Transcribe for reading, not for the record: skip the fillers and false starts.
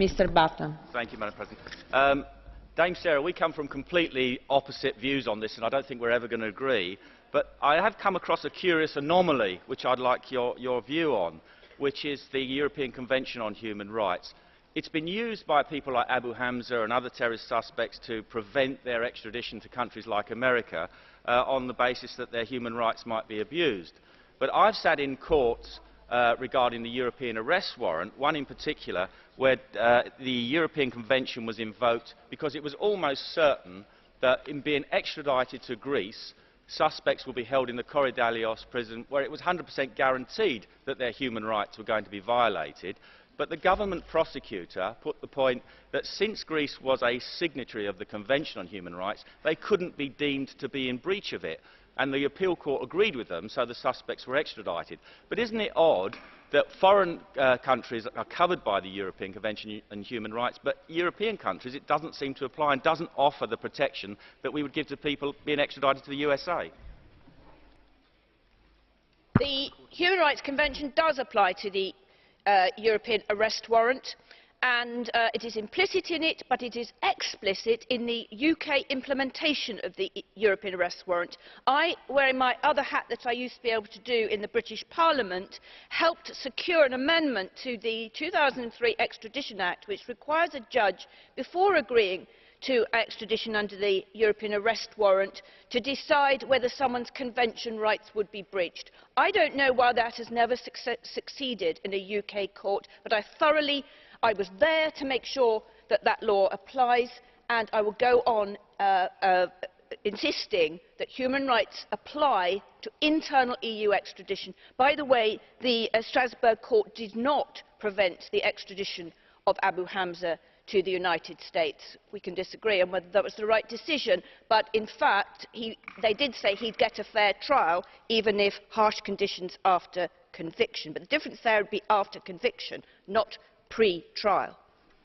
Mr. Batten. Thank you, Madam President. Dame Sarah, we come from completely opposite views on this, and I don't think we're ever going to agree. But I have come across a curious anomaly, which I'd like your view on, which is the European Convention on Human Rights. It's been used by people like Abu Hamza and other terrorist suspects to prevent their extradition to countries like America on the basis that their human rights might be abused. But I've sat in courts regarding the European arrest warrant, one in particular, where the European Convention was invoked because it was almost certain that in being extradited to Greece, suspects will be held in the Korydallos prison, where it was 100% guaranteed that their human rights were going to be violated. But the government prosecutor put the point that since Greece was a signatory of the Convention on Human Rights, they couldn't be deemed to be in breach of it. And the appeal court agreed with them, so the suspects were extradited. But isn't it odd that foreign countries are covered by the European Convention on Human Rights, but European countries it doesn't seem to apply and doesn't offer the protection that we would give to people being extradited to the USA? The Human Rights Convention does apply to the European arrest warrant, and it is implicit in it, but it is explicit in the UK implementation of the European arrest warrant. I, wearing my other hat that I used to be able to do in the British Parliament, helped secure an amendment to the 2003 Extradition Act, which requires a judge, before agreeing to extradition under the European arrest warrant, to decide whether someone's convention rights would be breached. I don't know why that has never succeeded in a UK court, but I was there to make sure that that law applies, and I will go on insisting that human rights apply to internal EU extradition. By the way, the Strasbourg court did not prevent the extradition of Abu Hamza to the United States. We can disagree on whether that was the right decision, but in fact they did say he'd get a fair trial, even if harsh conditions after conviction. But the difference there would be after conviction, not pre-trial.